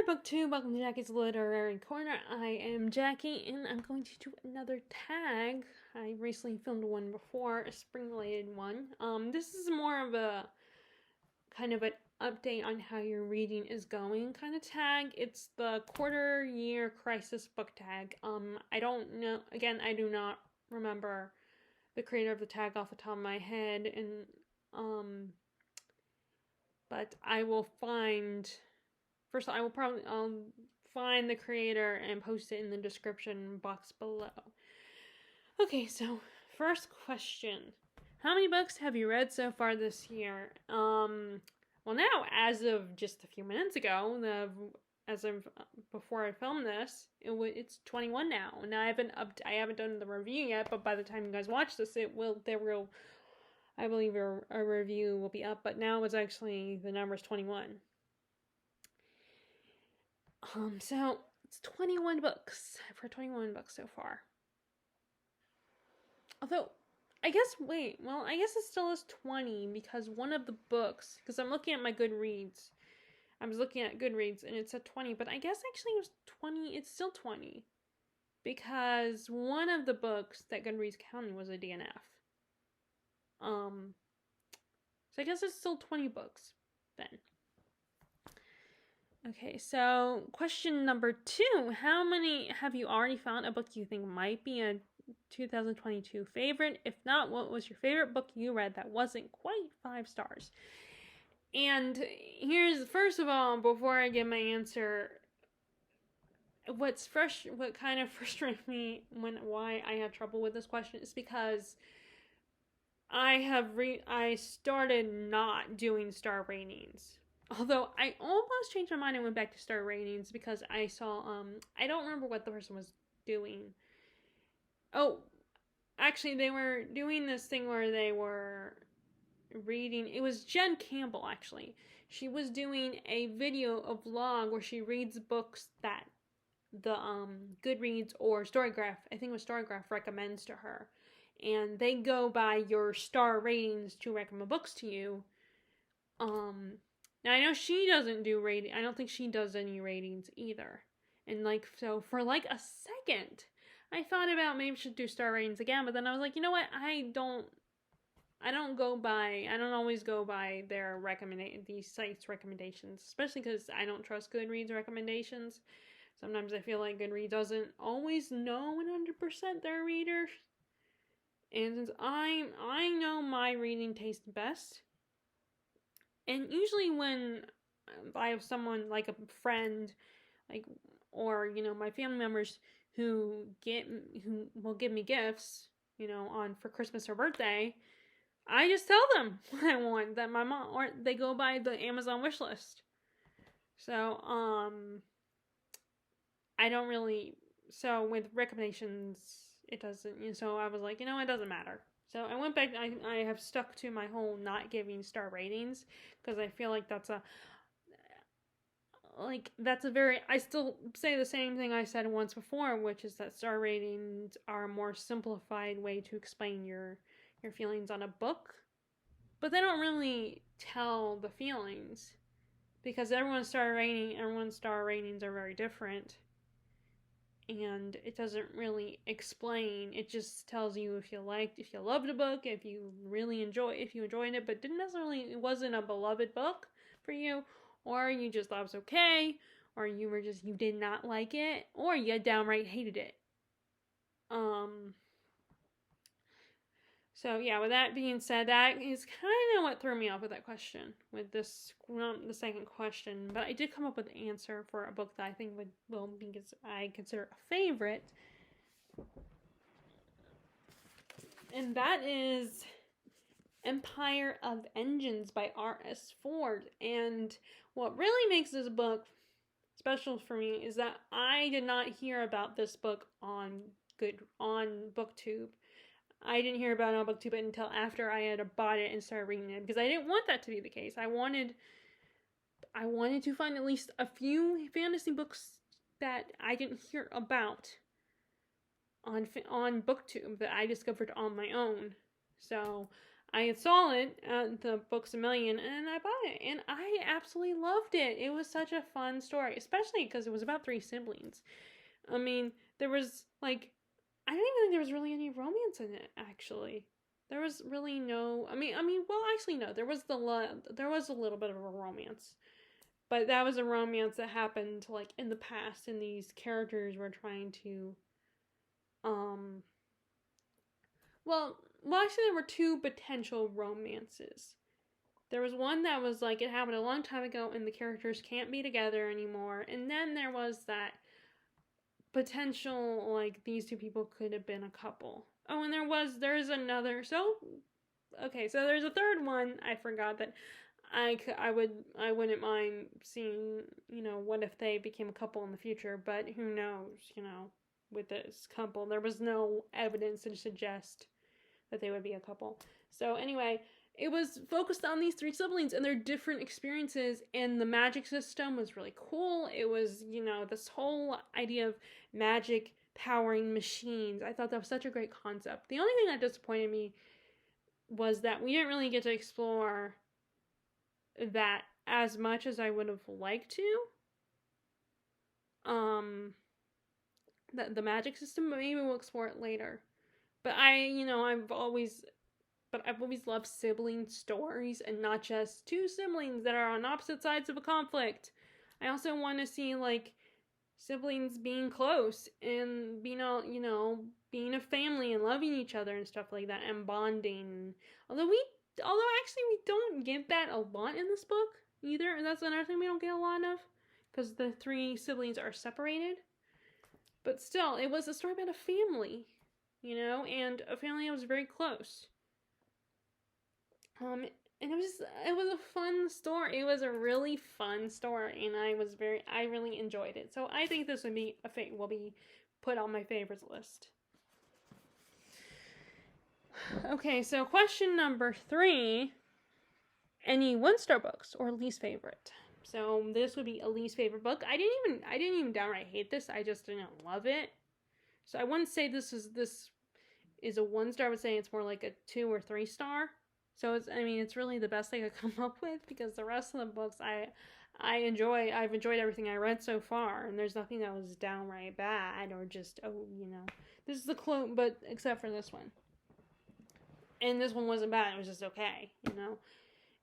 BookTube, welcome to Jackie's Literary Corner. I am Jackie, and I'm going to do another tag. I recently filmed one before, a spring-related one. This is more of a kind of an update on how your reading is going kind of tag. It's the quarter-year crisis book tag. I don't know, again, I do not remember the creator of the tag off the top of my head, and, but I will find... First, I'll find the creator and post it in the description box below. Okay, so first question. How many books have you read so far this year? Well, now, as of just a few minutes ago, before I filmed this, it's 21 now. Now I haven't done the review yet, but by the time you guys watch this, I believe a review will be up. But now it's actually, the number is 21. So it's 21 books. I've read 21 books so far. Although, I guess it still is 20 because one of the books, because I'm looking at my Goodreads. I was looking at Goodreads and it said 20, but I guess actually it was 20, it's still 20. Because one of the books that Goodreads counted was a DNF. So I guess it's still 20 books then. Okay, so question number 2. How many have you already found a book you think might be a 2022 favorite? If not, what was your favorite book you read that wasn't quite 5 stars? And here's, first of all, before I give my answer, what kind of frustrates me why I had trouble with this question is because I started not doing star ratings. Although I almost changed my mind and went back to star ratings because I saw, I don't remember what the person was doing. Oh, actually they were doing this thing where they were reading, it was Jen Campbell actually. She was doing a vlog where she reads books that the Goodreads or Storygraph, I think it was Storygraph, recommends to her. And they go by your star ratings to recommend books to you. Now, I know she doesn't do rating. I don't think she does any ratings either. And so for a second, I thought about maybe I should do star ratings again, but then I was like, you know what? I don't always go by these sites' recommendations, especially because I don't trust Goodreads recommendations. Sometimes I feel like Goodreads doesn't always know 100% their readers. And since I know my reading taste best, and usually when I have someone like a friend, or my family members who will give me gifts, for Christmas or birthday, I just tell them what I want, that my mom, or they go by the Amazon wish list. So I don't really. So with recommendations, it doesn't. So I was like, it doesn't matter. So I went back, I have stuck to my whole not giving star ratings, because I feel like I still say the same thing I said once before, which is that star ratings are a more simplified way to explain your feelings on a book. But they don't really tell the feelings, because everyone's star ratings are very different. And it doesn't really explain. It just tells you if you loved a book, if you enjoyed it, but it wasn't a beloved book for you, or you just thought it was okay, or you did not like it, or you downright hated it. So yeah, with that being said, that is kind of what threw me off with that question, with the second question. But I did come up with an answer for a book that I think I consider a favorite. And that is Empire of Engines by R.S. Ford. And what really makes this book special for me is that I did not hear about this book on BookTube. I didn't hear about it on BookTube until after I had bought it and started reading it, because I didn't want that to be the case. I wanted to find at least a few fantasy books that I didn't hear about on BookTube that I discovered on my own. So I saw it at the Books A Million and I bought it, and I absolutely loved it. It was such a fun story, especially because it was about three siblings. I mean, there was like, I don't even think there was really any romance in it. Actually, there was really no. Well, actually, no. There was a little bit of a romance, but that was a romance that happened like in the past, and these characters were trying to, um, actually, there were two potential romances. There was one that was like it happened a long time ago, and the characters can't be together anymore, and then there was that potential like these two people could have been a couple. Oh, and there's another. So okay, so there's a third one. I forgot that I wouldn't mind seeing, what if they became a couple in the future, but who knows, with this couple there was no evidence to suggest that they would be a couple. So anyway, it was focused on these three siblings and their different experiences, and the magic system was really cool. It was, this whole idea of magic powering machines. I thought that was such a great concept. The only thing that disappointed me was that we didn't really get to explore that as much as I would have liked to. The magic system, but maybe we'll explore it later. But I've always loved sibling stories, and not just two siblings that are on opposite sides of a conflict. I also want to see like siblings being close and being being a family and loving each other and stuff like that, and bonding. Although actually we don't get that a lot in this book either, and that's another thing we don't get a lot of, because the three siblings are separated. But still, it was a story about a family, and a family that was very close. And it was a fun story. It was a really fun story, and I really enjoyed it. So I think this will be put on my favorites list. Okay, so question number 3: any 1-star books or least favorite? So this would be a least favorite book. I didn't even downright hate this. I just didn't love it. So I wouldn't say this is a 1-star. I would say it's more like a 2 or 3 star. So it's really the best I could come up with, because the rest of the books I've enjoyed everything I read so far, and there's nothing that was downright bad or just this is the clone, but except for this one. And this one wasn't bad. It was just okay,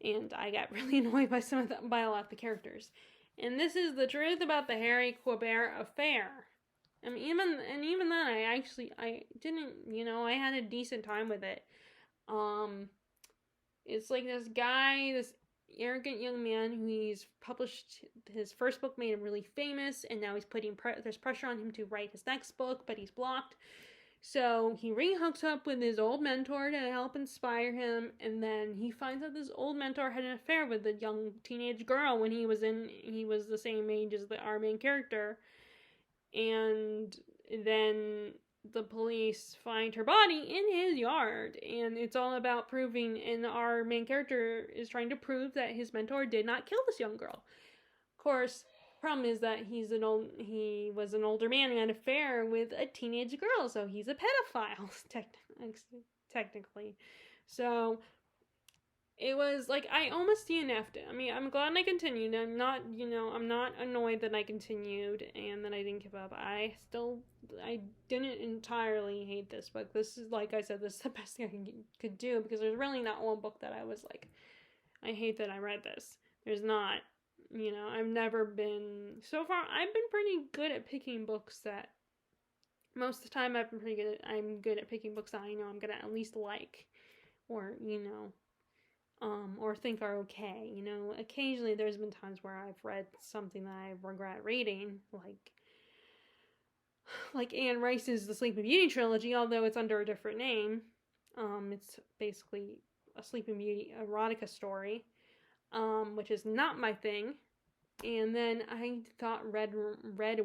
And I got really annoyed by a lot of the characters. And this is The Truth About the Harry Quebert Affair. Even then, I didn't, I had a decent time with it. It's like this guy, this arrogant young man he's published his first book, made him really famous, and now he's there's pressure on him to write his next book, but he's blocked. So he re-hooks up with his old mentor to help inspire him, and then he finds out this old mentor had an affair with a young teenage girl when he was the same age as our main character. And then the police find her body in his yard, and it's all about proving, and our main character is trying to prove that his mentor did not kill this young girl. Of course, problem is that he was an older man who had an affair with a teenage girl, so he's a pedophile technically. So it was like I almost DNF'd it. I'm glad I continued. I'm not annoyed that I continued and that I didn't give up. I didn't entirely hate this book. This is, like I said, this is the best thing I could do, because there's really not one book that I was like, I hate that I read this. There's not. I've never been, so far, I've been pretty good at picking books that, most of the time I'm good at picking books that I know I'm gonna at least like, or, or think are okay. Occasionally there's been times where I've read something that I regret reading, like Anne Rice's The Sleeping Beauty trilogy, although it's under a different name. It's basically a Sleeping Beauty erotica story, which is not my thing. And then I thought Red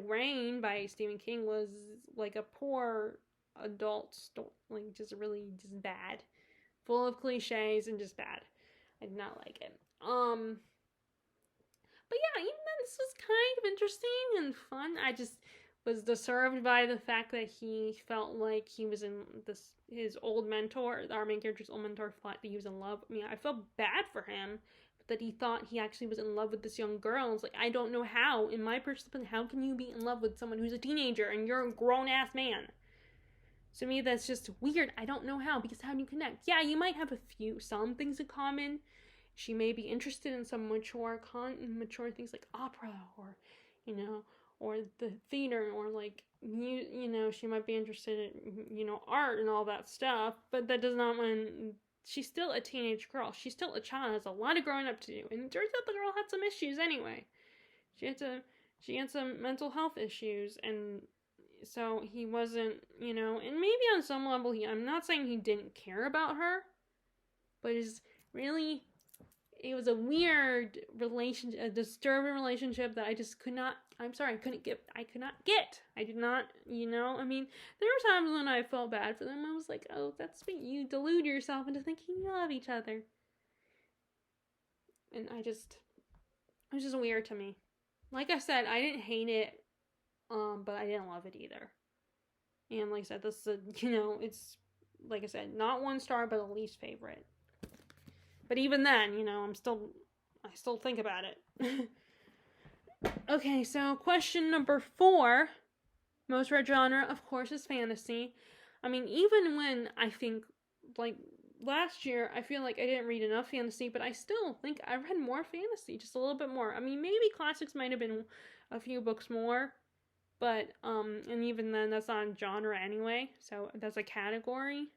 Rain by Stephen King was like a poor adult story, like just bad, full of cliches and just bad. I did not like it. But yeah, even then, this was kind of interesting and fun. I just was disturbed by the fact that he felt like he was in his old mentor, our main character's old mentor, thought that he was in love. I mean, I felt bad for him, but that he thought he actually was in love with this young girl. It's like, I don't know how. In my perspective, how can you be in love with someone who's a teenager and you're a grown-ass man? To me, that's just weird. I don't know how, because how do you connect? Yeah, you might have some things in common. She may be interested in some mature things like opera, or, or the theater, or like, she might be interested in, art and all that stuff, but that does not mean she's still a teenage girl. She's still a child, has a lot of growing up to do. And it turns out the girl had some issues anyway. She had some mental health issues, and so he wasn't, and maybe on some level, I'm not saying he didn't care about her, but it was a weird relationship, a disturbing relationship that I just could not get. I did not, I mean, there were times when I felt bad for them. I was like, oh, that's sweet. You delude yourself into thinking you love each other. And it was just weird to me. Like I said, I didn't hate it, but I didn't love it either. And like I said, this is it's, like I said, not 1 star, but a least favorite. But even then, I still think about it. Okay, so question number 4. Most read genre, of course, is fantasy. I mean, even when I think, like, last year, I feel like I didn't read enough fantasy, but I still think I read more fantasy, just a little bit more. I mean, maybe classics might have been a few books more, but, and even then, that's not a genre anyway, so that's a category,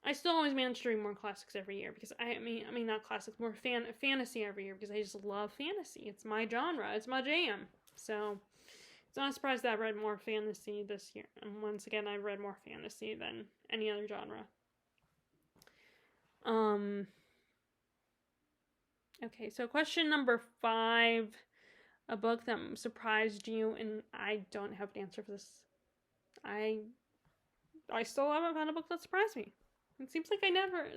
I still always manage to read more classics every year, because I mean not classics, more fantasy every year, because I just love fantasy. It's my genre, it's my jam. So it's not a surprise that I read more fantasy this year. And once again, I read more fantasy than any other genre. Okay, so question number 5, a book that surprised you, and I don't have an answer for this. I still haven't found a book that surprised me. It seems like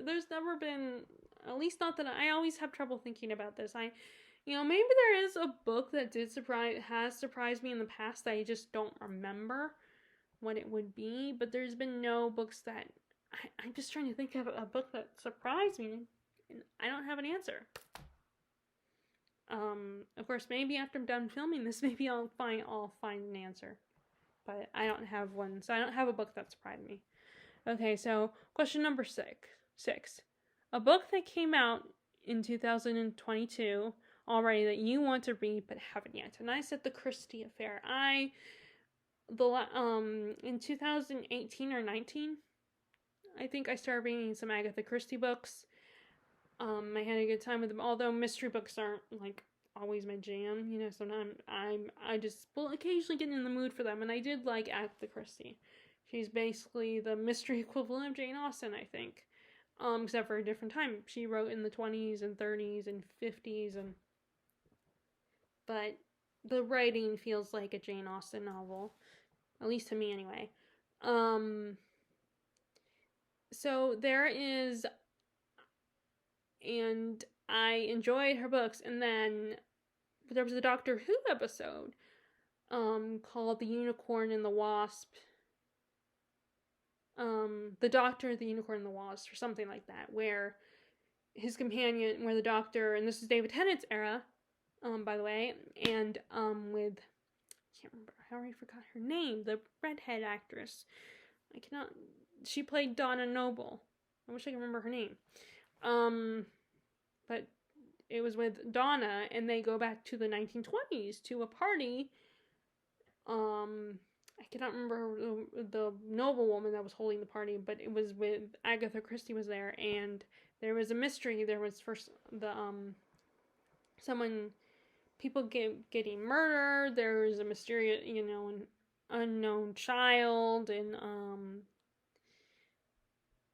there's never been, at least not that I always have trouble thinking about this. Maybe there is a book that has surprised me in the past that I just don't remember what it would be, but there's been no books that, I'm just trying to think of a book that surprised me, and I don't have an answer. Of course, maybe after I'm done filming this, maybe I'll find an answer, but I don't have one, so I don't have a book that surprised me. Okay, so question number 6. A book that came out in 2022 already that you want to read but haven't yet. And I said The Christie Affair. In 2018 or 19, I think I started reading some Agatha Christie books. I had a good time with them, although mystery books aren't, like, always my jam. Sometimes I just will occasionally get in the mood for them, and I did like Agatha Christie. She's basically the mystery equivalent of Jane Austen, I think. Except for a different time. She wrote in the 20s and 30s and 50s, but the writing feels like a Jane Austen novel. At least to me, anyway. So there is, and I enjoyed her books, and then there was a Doctor Who episode called The Unicorn and the Wasp. The Doctor, the Unicorn, and the Wasp, or something like that, where his companion, where the Doctor, and this is David Tennant's era, by the way, and with, I can't remember, I already forgot her name, the redhead actress. She played Donna Noble. I wish I could remember her name. But it was with Donna, and they go back to the 1920s to a party. I cannot remember the noble woman that was holding the party, but it was with Agatha Christie was there, and there was a mystery. There was first people getting murdered. There was a mysterious, an unknown child, and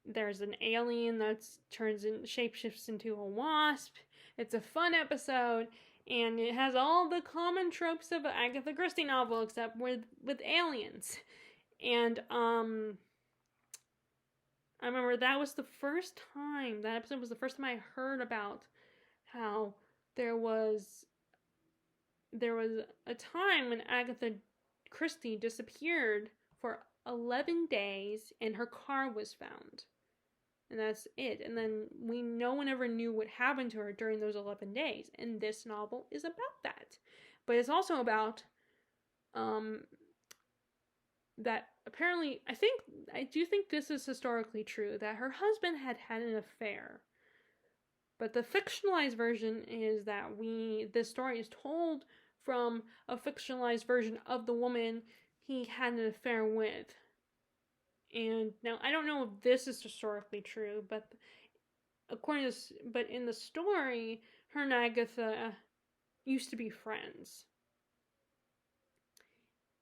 there's an alien that shapeshifts into a wasp. It's a fun episode. And it has all the common tropes of an Agatha Christie novel, except with aliens. And, I remember that episode was the first time I heard about how there was there was a time when Agatha Christie disappeared for 11 days and her car was found. And that's it. And then no one ever knew what happened to her during those 11 days. And this novel is about that. But it's also about that apparently, I do think this is historically true, that her husband had an affair. But the fictionalized version is that this story is told from a fictionalized version of the woman he had an affair with. And now I don't know if this is historically true, but but in the story, her and Agatha used to be friends.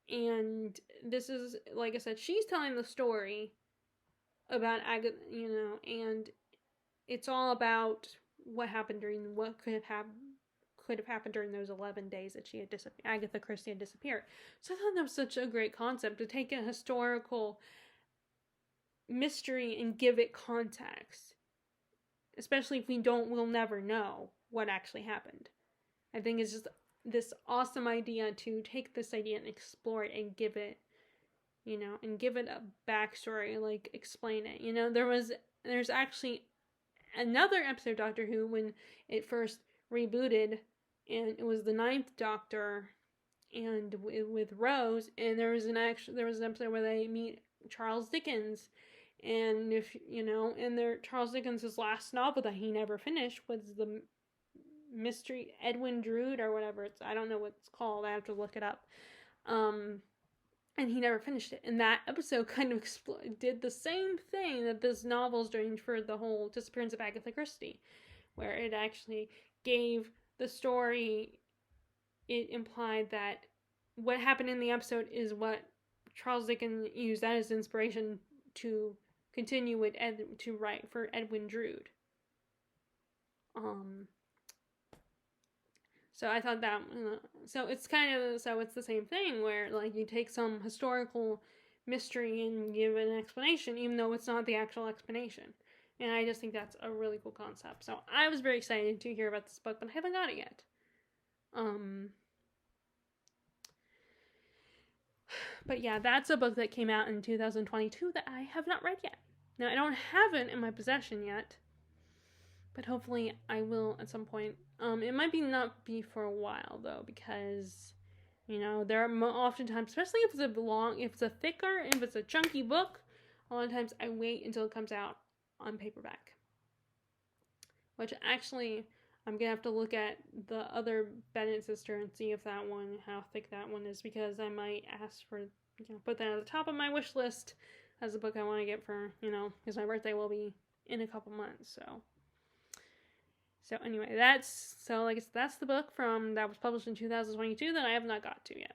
And this is, like I said, she's telling the story about Agatha, and it's all about what could have happened during those 11 days that Agatha Christie had disappeared. So I thought that was such a great concept, to take a historical mystery and give it context. Especially if we'll never know what actually happened. I think it's just this awesome idea to take this idea and explore it and give it, a backstory, like explain it. There's actually another episode of Doctor Who when it first rebooted, and it was the 9th Doctor, and with Rose, and there was an episode where they meet Charles Dickens, and Charles Dickens' last novel that he never finished was the mystery Edwin Drood or whatever I don't know what it's called. I have to look it up. And he never finished it. And that episode kind of did the same thing that this novel's doing for the whole disappearance of Agatha Christie, where it actually gave the story. It implied that what happened in the episode is what Charles Dickens used that as inspiration to continue to write for Edwin Drood. So I thought that, so it's the same thing where, like, you take some historical mystery and give an explanation, even though it's not the actual explanation. And I just think that's a really cool concept. So I was very excited to hear about this book, but I haven't got it yet. But yeah, that's a book that came out in 2022 that I have not read yet. Now, I don't have it in my possession yet, but hopefully I will at some point. It might not be for a while, though, because, there are oftentimes, especially if it's a chunky book, a lot of times I wait until it comes out on paperback. Which actually, I'm going to have to look at the other Bennett sister and see if how thick that one is, because I might ask for, put that at the top of my wish list as a book I want to get for, because my birthday will be in a couple months, So anyway, that's the book that was published in 2022 that I have not got to yet.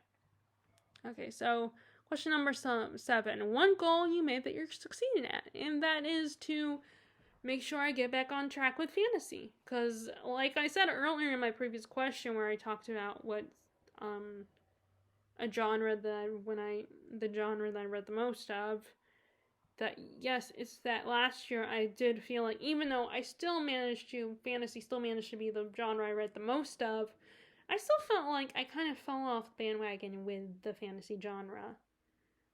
Okay, so question number 7. One goal you made that you're succeeding at, and that is to make sure I get back on track with fantasy. Because, like I said earlier in my previous question, where I talked about what the genre that I read the most of, that yes, it's that last year I did feel like, even though fantasy still managed to be the genre I read the most of, I still felt like I kind of fell off the bandwagon with the fantasy genre.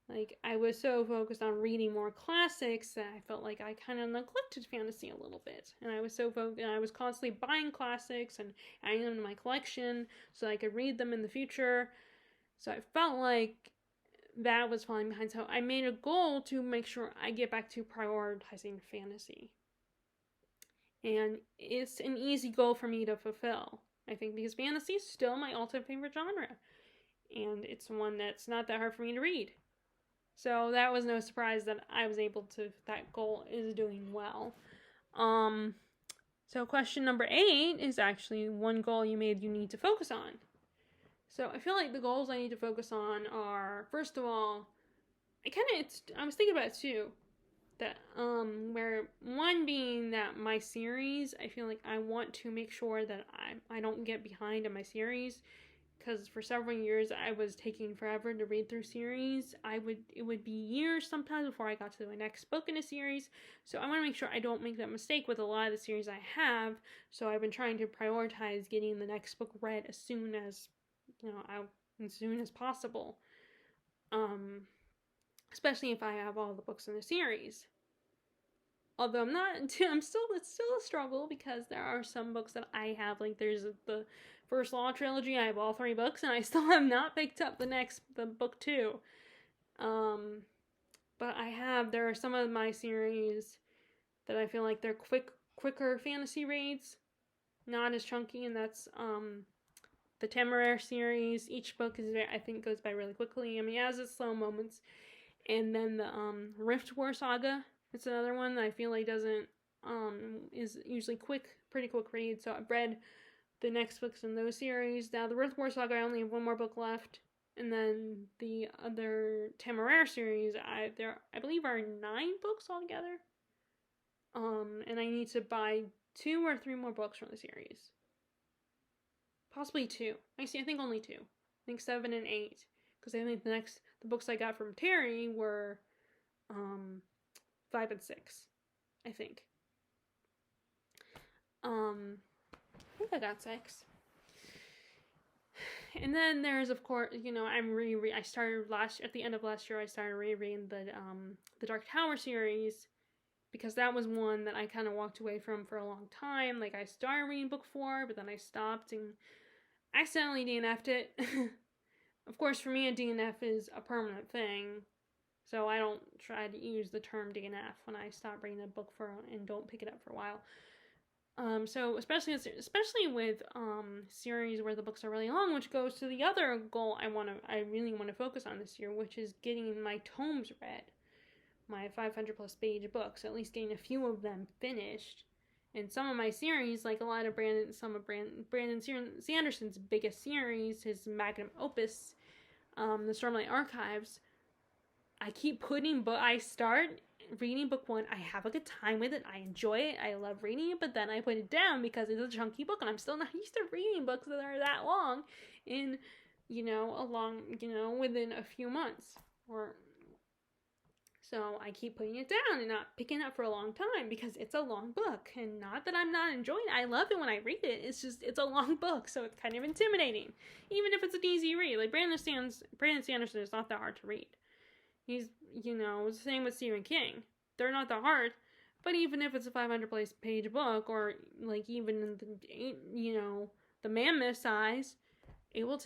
Like, I was so focused on reading more classics that I felt like I kind of neglected fantasy a little bit. And I was I was constantly buying classics and adding them to my collection so I could read them in the future. So I felt like that was falling behind. So I made a goal to make sure I get back to prioritizing fantasy. And it's an easy goal for me to fulfill, I think, because fantasy is still my all-time favorite genre. And it's one that's not that hard for me to read. So that was no surprise that that goal is doing well. So question number 8 is actually one goal you made you need to focus on. So I feel like the goals I need to focus on are, first of all, I was thinking about it too, that, where one being that my series, I feel like I want to make sure that I don't get behind in my series, because for several years I was taking forever to read through series. It would be years sometimes before I got to my next book in a series, so I want to make sure I don't make that mistake with a lot of the series I have, so I've been trying to prioritize getting the next book read as soon as as soon as possible. Especially if I have all the books in the series. Although it's still a struggle because there are some books that I have, like there's the First Law trilogy, I have all 3 books, and I still have not picked up the book 2. But there are some of my series that I feel like they're quicker fantasy reads, not as chunky, and that's the Temeraire series. Each book I think goes by really quickly. I mean, it has its slow moments. And then the Rift War Saga, it's another one that I feel like is usually pretty quick read. So I've read the next books in those series. Now the Rift War Saga, I only have 1 more book left. And then the other Temeraire series, I believe are 9 books altogether. And I need to buy 2 or 3 more books from the series. Possibly 2. I think only 2. I think 7 and 8. Because I think the books I got from Terry were 5 and 6. I think. I think I got 6. And then there's, of course, I started at the end of last year, I started rereading the Dark Tower series, because that was one that I kind of walked away from for a long time. Like, I started reading book 4, but then I stopped and accidentally DNF'd it. Of course, for me, a DNF is a permanent thing, so I don't try to use the term DNF when I stop reading a book and don't pick it up for a while. So especially with series where the books are really long, which goes to the other goal I really want to focus on this year, which is getting my tomes read, my 500 plus page books, at least getting a few of them finished. And some of my series, like a lot of Brandon Sanderson's biggest series, his magnum opus, the Stormlight Archives, I start reading book 1, I have a good time with it, I enjoy it, I love reading it, but then I put it down because it's a chunky book, and I'm still not used to reading books that are that long in, within a few months. So I keep putting it down and not picking it up for a long time because it's a long book. And not that I'm not enjoying it. I love it when I read it. It's just, it's a long book, so it's kind of intimidating. Even if it's an easy read. Like, Brandon Sanderson is not that hard to read. He's, it's the same with Stephen King. They're not that hard. But even if it's a 500 page book, or, like, even the mammoth size, it will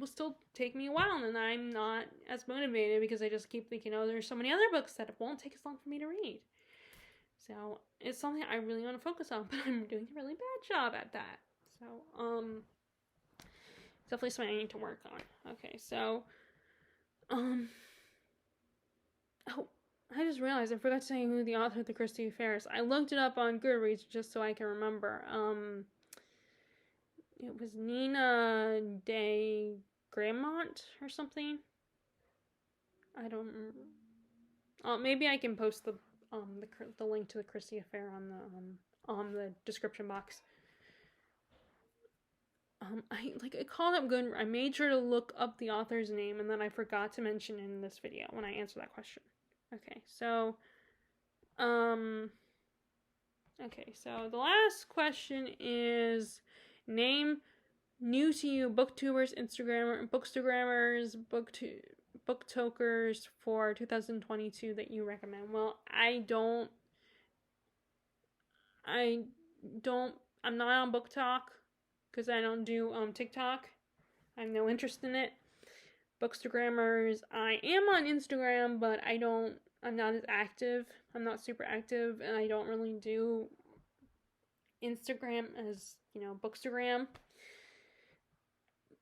still take me a while, and I'm not as motivated because I just keep thinking, there's so many other books that it won't take as long for me to read. So it's something I really want to focus on, but I'm doing a really bad job at that. So definitely something I need to work on. Okay, so I just realized I forgot to say who the author of the Christie Affair is. I looked it up on Goodreads just so I can remember. It was Nina de Gramont or something. I don't remember. Maybe I can post the link to the Christie Affair on the description box. I called up Good. I made sure to look up the author's name, and then I forgot to mention in this video when I answered that question. Okay, so the last question is, name new to you booktubers, bookstagrammers, booktokers for 2022 that you recommend. Well, I'm not on Book Talk because I don't do TikTok. I have no interest in it. Bookstagrammers, I am on Instagram, but I'm not as active. I'm not super active, and I don't really do Instagram as, Bookstagram.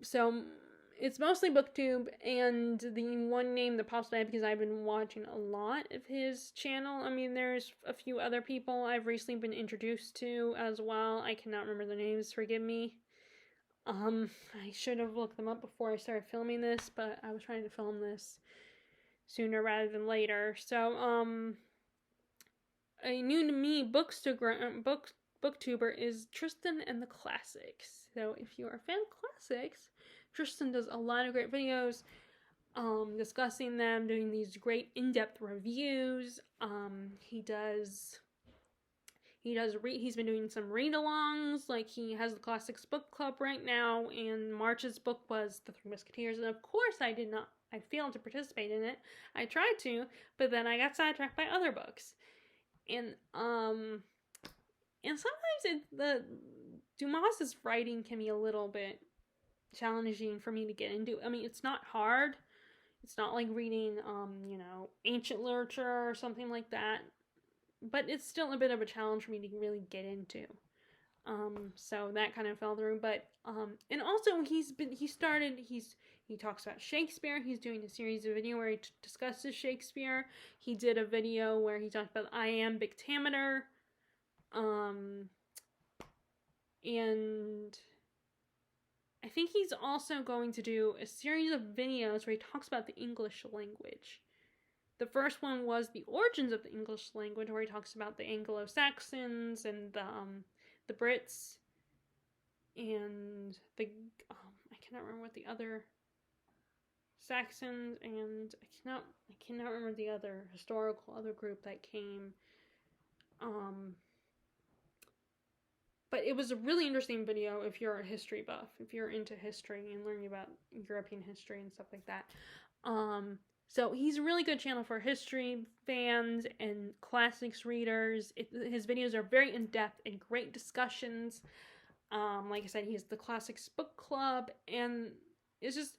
So it's mostly BookTube, and the one name that pops up because I've been watching a lot of his channel. I mean, there's a few other people I've recently been introduced to as well. I cannot remember their names, forgive me. I should have looked them up before I started filming this, but I was trying to film this sooner rather than later. So, a new to me booktuber is Tristan and the Classics. So if you are a fan of classics, Tristan does a lot of great videos discussing them, doing these great in-depth reviews. He He's been doing some read-alongs, like he has the Classics Book Club right now, and March's book was The Three Musketeers, and of course I failed to participate in it. I tried to, but then I got sidetracked by other books. And sometimes Dumas's writing can be a little bit challenging for me to get into. I mean, it's not hard. It's not like reading, ancient literature or something like that. But it's still a bit of a challenge for me to really get into. So that kind of fell through. But, and also he talks about Shakespeare. He's doing a series of videos where he discusses Shakespeare. He did a video where he talked about iambic pentameter. And I think he's also going to do a series of videos where he talks about the English language. The first one was the origins of the English language, where he talks about the Anglo-Saxons and the Brits and I cannot remember what the other Saxons, and I cannot remember the other historical group that came. But it was a really interesting video if you're a history buff, if you're into history and learning about European history and stuff like that. So he's a really good channel for history fans and classics readers. His videos are very in-depth and great discussions. Like I said, he has the Classics Book Club, and it's just,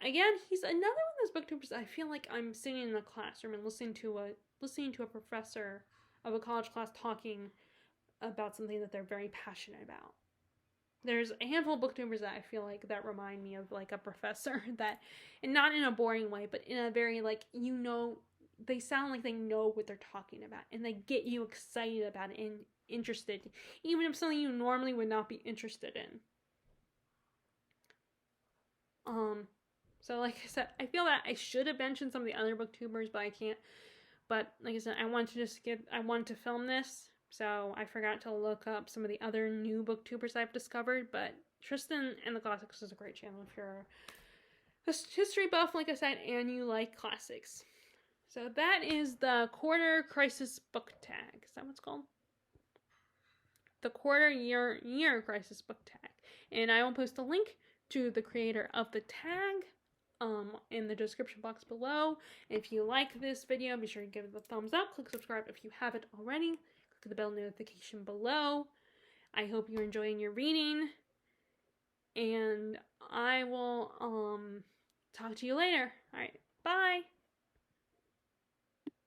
again, he's another one of those booktubers I feel like I'm sitting in a classroom and listening to a professor of a college class talking about something that they're very passionate about. There's a handful of booktubers that I feel like that remind me of like a professor, that, and not in a boring way, but in a very they sound like they know what they're talking about, and they get you excited about it and interested, even if something you normally would not be interested in. So like I said, I feel that I should have mentioned some of the other booktubers, but I can't. But like I said, I wanted to film this, so I forgot to look up some of the other new booktubers I've discovered. But Tristan and the Classics is a great channel if you're a history buff, like I said, and you like classics. So that is the quarter crisis book tag. Is that what it's called? The quarter year crisis book tag. And I will post a link to the creator of the tag in the description box below. If you like this video, be sure to give it a thumbs up. Click subscribe if you haven't already. Click the bell notification below. I hope you're enjoying your reading, and I will talk to you later. All right, bye.